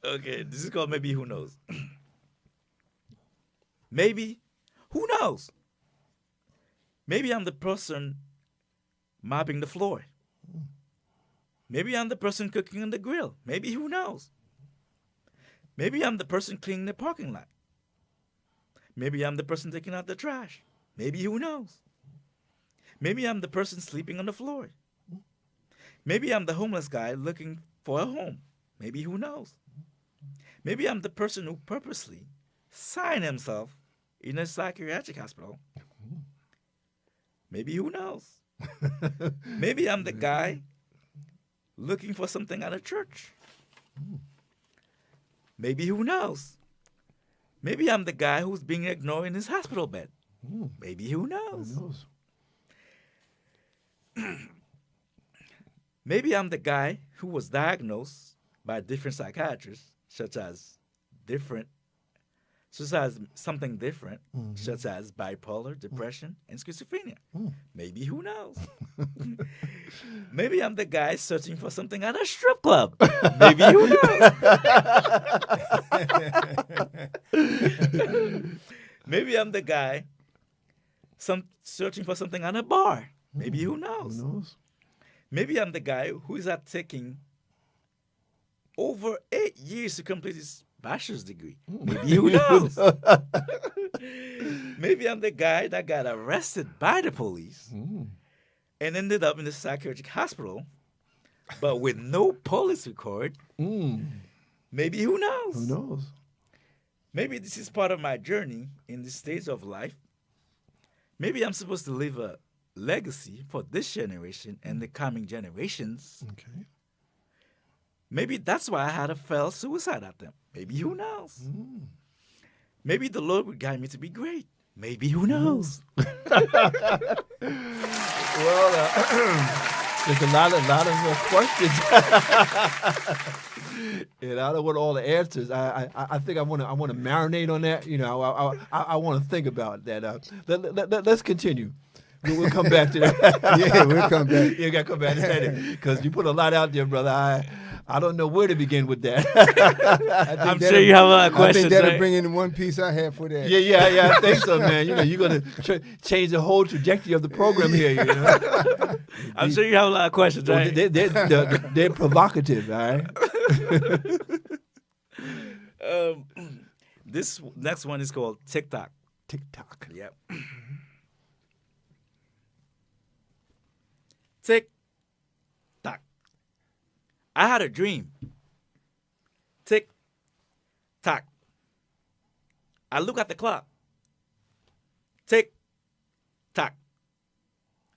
Okay, this is called Maybe Who Knows. Maybe, who knows? Maybe I'm the person mopping the floor. Maybe I'm the person cooking on the grill. Maybe who knows? Maybe I'm the person cleaning the parking lot. Maybe I'm the person taking out the trash. Maybe who knows? Maybe I'm the person sleeping on the floor. Maybe I'm the homeless guy looking for a home. Maybe who knows? Maybe I'm the person who purposely signed himself in a psychiatric hospital. Maybe who knows? Maybe I'm the guy looking for something at a church. Maybe who knows? Maybe I'm the guy who's being ignored in his hospital bed. Maybe who knows? Who knows? Maybe I'm the guy who was diagnosed by different psychiatrists, such as such as something different, such as bipolar, depression, and schizophrenia. Maybe, who knows? Maybe I'm the guy searching for something at a strip club. Maybe, who knows? Maybe I'm the guy searching for something at a bar. Maybe, who knows? Who knows? Maybe I'm the guy who is taking over 8 years to complete his bachelor's degree. Maybe, who knows? Maybe I'm the guy that got arrested by the police and ended up in a psychiatric hospital, but with no police record. Maybe, who knows? Who knows? Maybe this is part of my journey in this stage of life. Maybe I'm supposed to leave a legacy for this generation and the coming generations. Okay. Maybe that's why I had a failed suicide attempt. Maybe, who knows? Maybe the Lord would guide me to be great. Maybe, who knows? Well, there's a lot of questions, and I don't want all the answers. I think I want to marinate on that. You know, I want to think about that. Let's continue. We'll come back to that. Yeah, we'll come back. You got to come back to that because you put a lot out there, brother. I don't know where to begin with that. I'm sure you have a lot of questions. I think that'll right? bring in the one piece I have for that. Yeah, I think so, man. You know, you're going to change the whole trajectory of the program here, you know. I'm sure you have a lot of questions, right? They're provocative, all right? This next one is called TikTok. TikTok. Yep. Tick-tock. I had a dream. Tick-tock. I look at the clock. Tick-tock.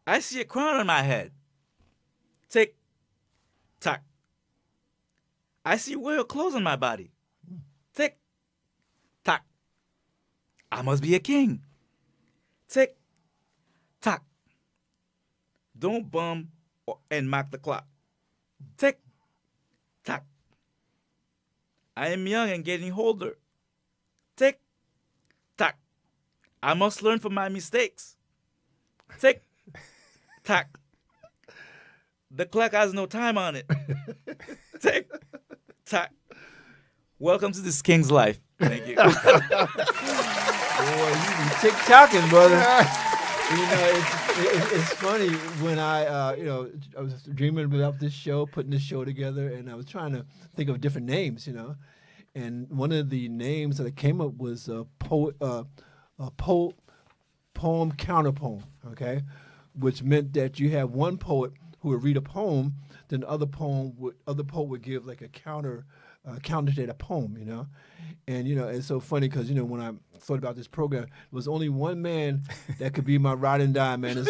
I see a crown on my head. Tick-tock. I see royal clothes on my body. Tick-tock. I must be a king. Tick-tock. Don't bum and mark the clock. Tick-tock. I am young and getting older. Tick-tock. I must learn from my mistakes. Tick-tock. The clock has no time on it. Tick-tock. Welcome to this king's life. Thank you. Boy, you be tick-tocking, brother. You know, it's funny when I was dreaming about this show, putting this show together, and I was trying to think of different names, you know. And one of the names that I came up was poem counterpoem, okay, which meant that you have one poet who would read a poem, then the other poet would give like a counter to that poem, you know. And, you know, it's so funny because, you know, when I thought about this program, there was only one man that could be my ride and die, man. There's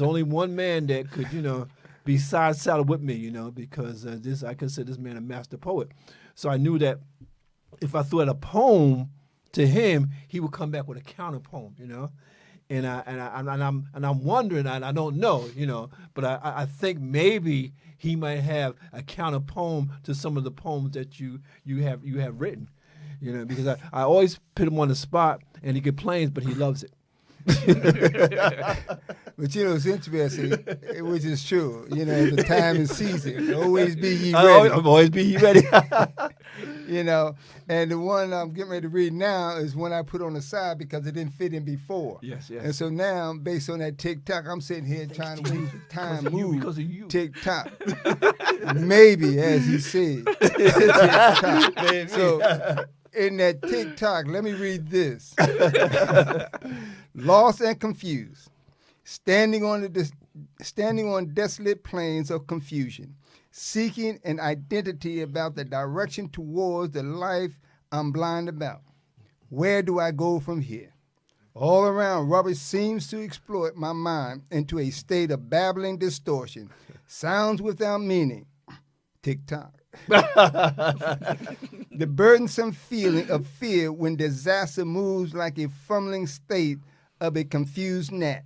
only one man that could, you know, be side saddle with me, you know, because I consider this man a master poet. So I knew that if I threw out a poem to him, he would come back with a counter poem, you know. And I'm wondering, I don't know, you know, but I think maybe he might have a counter poem to some of the poems that you have written, you know, because I always put him on the spot and he complains, but he loves it. But you know, it's interesting, which is true. You know, the time and season, always be ye ready. Always be ye ready. You know, and the one I'm getting ready to read now is one I put on the side because it didn't fit in before. Yes. And so now, based on that TikTok, I'm sitting here trying to move the time, because of you. TikTok. Maybe, as he said. TikTok. Maybe. So, in that TikTok, let me read this. Lost and confused, standing on desolate plains of confusion, seeking an identity about the direction towards the life I'm blind about. Where do I go from here? All around, rubbish seems to exploit my mind into a state of babbling distortion, sounds without meaning. TikTok. The burdensome feeling of fear when disaster moves like a fumbling state of a confused gnat.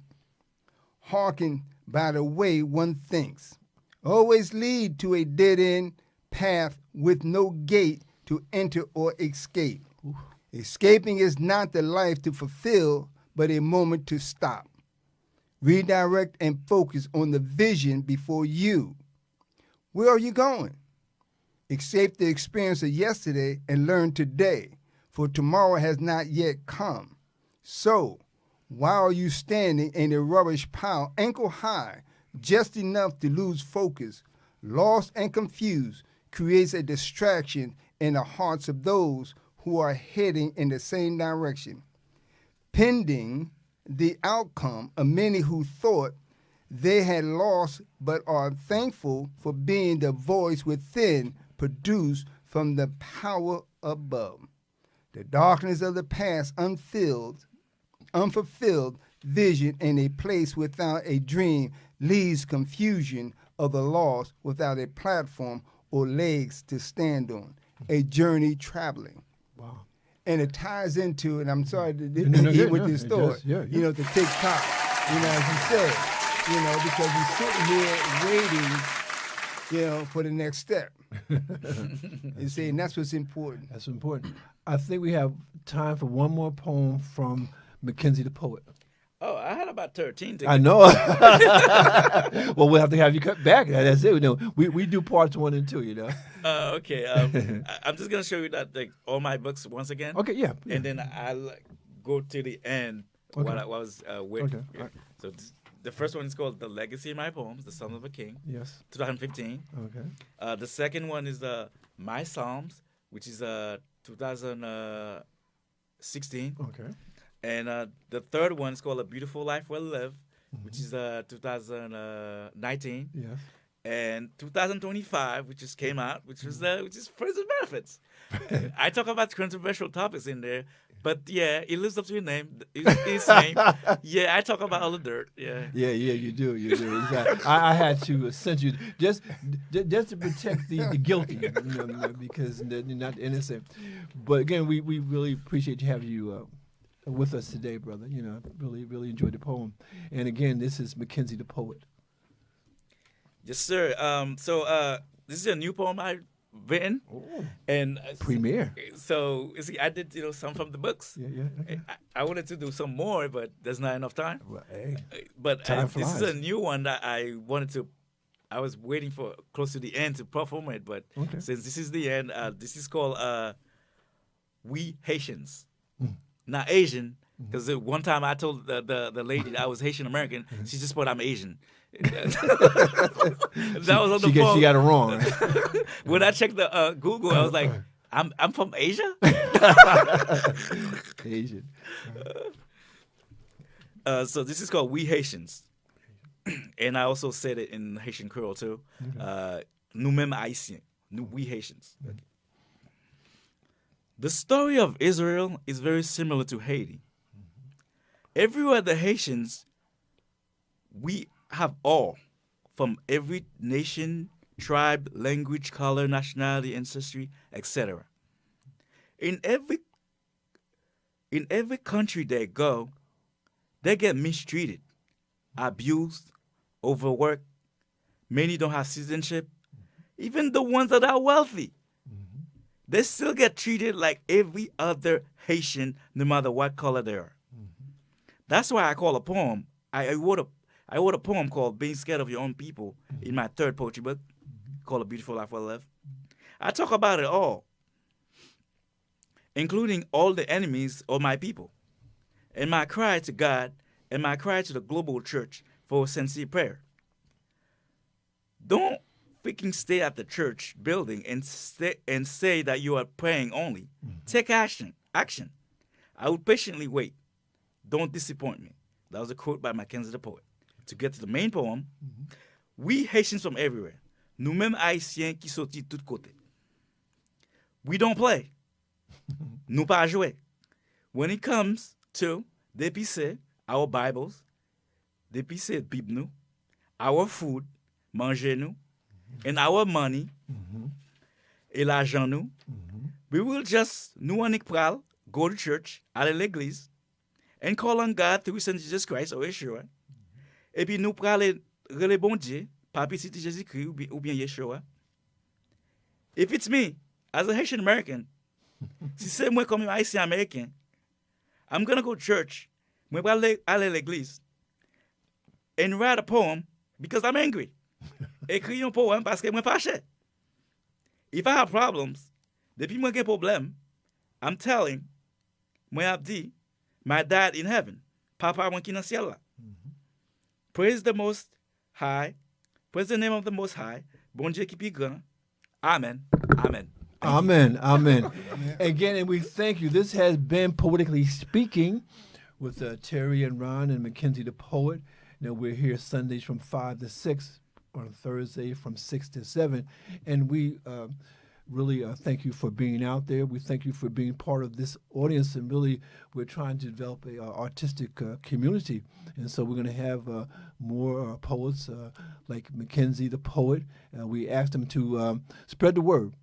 Hearken by the way one thinks. Always lead to a dead-end path with no gate to enter or escape. Escaping is not the life to fulfill, but a moment to stop. Redirect and focus on the vision before you. Where are you going? Escape the experience of yesterday and learn today, for tomorrow has not yet come. So, why are you standing in a rubbish pile, ankle high, just enough to lose focus, lost and confused, creates a distraction in the hearts of those who are heading in the same direction, pending the outcome of many who thought they had lost but are thankful for being the voice within produced from the power above. The darkness of the past unfulfilled vision in a place without a dream leaves confusion of the lost without a platform or legs to stand on, a journey traveling. Wow. And it ties into, and I'm sorry to No, hit with this story, yeah. the TikTok, as you said, because he's sitting here waiting, for the next step. You see, and that's what's important. That's important. I think we have time for one more poem from Mackenzie the poet. Oh, I had about 13 tickets. I know. Well, we'll have to have you cut back. That's it. We do parts 1 and 2, Okay. I'm just going to show you that all my books once again. Okay, yeah. And then I'll go to the end what I was with. Okay. Yeah. So the first one is called The Legacy of My Poems, The Son of a King, Yes. 2015. Okay. The second one is My Psalms, which is 2016. Okay. And the third one is called A Beautiful Life Well Lived, which is 2019. Yes. And 2025, which just came out, which is Friends with Benefits. I talk about controversial topics in there, but yeah, it lives up to your name. Its name. Yeah, I talk about all the dirt. Yeah. Yeah, you do. Exactly. I had to send you just to protect the guilty, because they're not innocent. But again, we really appreciate you having you with us today, brother. Really enjoyed the poem. And again, this is Mackenzie the poet. Yes, sir. So this is a new poem I've written. Oh. And Premiere. So you see, I did some from the books. Yeah. Okay. I wanted to do some more, but there's not enough time. Well, hey, But time this is flies. a new one that I wanted to. I was waiting for close to the end to perform it, but Okay. since this is the end, this is called "We Haitians," not Asian. Because one time I told the lady that I was Haitian American, she just put I'm Asian. That was on the phone. She got it wrong. Right? When I checked the Google, I was like, I'm from Asia. Asian. So this is called We Haitians. And I also said it in Haitian Creole too. Nous-mêmes Haïtiens. We Haitians. The story of Israel is very similar to Haiti. Everywhere the Haitians, we have all, from every nation, tribe, language, color, nationality, ancestry, etc. In every country they go, they get mistreated, abused, overworked. Many don't have citizenship. Even the ones that are wealthy, they still get treated like every other Haitian, no matter what color they are. That's why I call a poem. I wrote a poem called "Being Scared of Your Own People" in my third poetry book, called "A Beautiful Life Well Lived." I talk about it all, including all the enemies of my people, and my cry to God and my cry to the global church for sincere prayer. Don't freaking stay at the church building and say that you are praying only. Take action. I will patiently wait. Don't disappoint me. That was a quote by Mackenzie the poet. To get to the main poem, we Haitians from everywhere, nous-mêmes Haïtiens qui sortis tout côté. We don't play. Nous pas jouer. When it comes to dépicer our Bibles, dépicer Bible nous, our food, manger nous, and our money, et l'argent nous, we will just, nous en pral, go to church, aller à l'église, and call on God through Son Jesus Christ or Yeshua. Et puis nous pral rele bon Dieu, par petit Jésus-Christ ou bien Yeshua. If it's me, as a Haitian American, Si c'est moi comme un haïtien américain, I'm gonna go to church, moi vais aller à l'église, and write a poem because I'm angry. Écris un poème parce que moi fâché. If I have problems, depuis moi gen problème, I'm telling, moi ap dit, my dad in heaven, papa moi qui dans ciel là. Praise the most high, praise the name of the most high, bon Dieu qui plus grand. Amen. Amen. Amen. Amen. Again, and we thank you. This has been Poetically Speaking with Terry and Ron and Mackenzie the Poet. You know, we're here Sundays from 5 to 6, on Thursday from 6 to 7. And we really thank you for being out there. We thank you for being part of this audience. And really, we're trying to develop a artistic community. And so we're going to have more poets like Mackenzie the Poet. We asked him to spread the word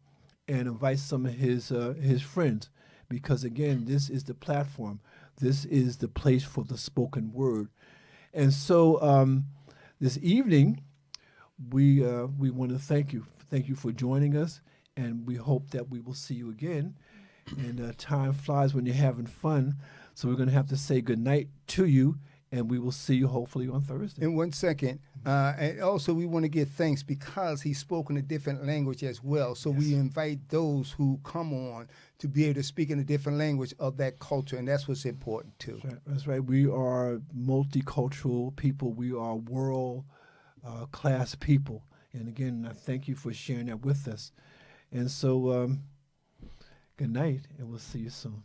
and invite some of his friends, because again, this is the platform. This is the place for the spoken word. And so this evening, we want to thank you. Thank you for joining us, and we hope that we will see you again. And time flies when you're having fun, so we're going to have to say goodnight to you, and we will see you hopefully on Thursday. In 1 second. And also, we want to give thanks because he's spoken a different language as well. So we invite those who come on to be able to speak in a different language of that culture, and that's what's important too. That's right. We are multicultural people. We are world class people. And again, I thank you for sharing that with us. And so, good night, and we'll see you soon.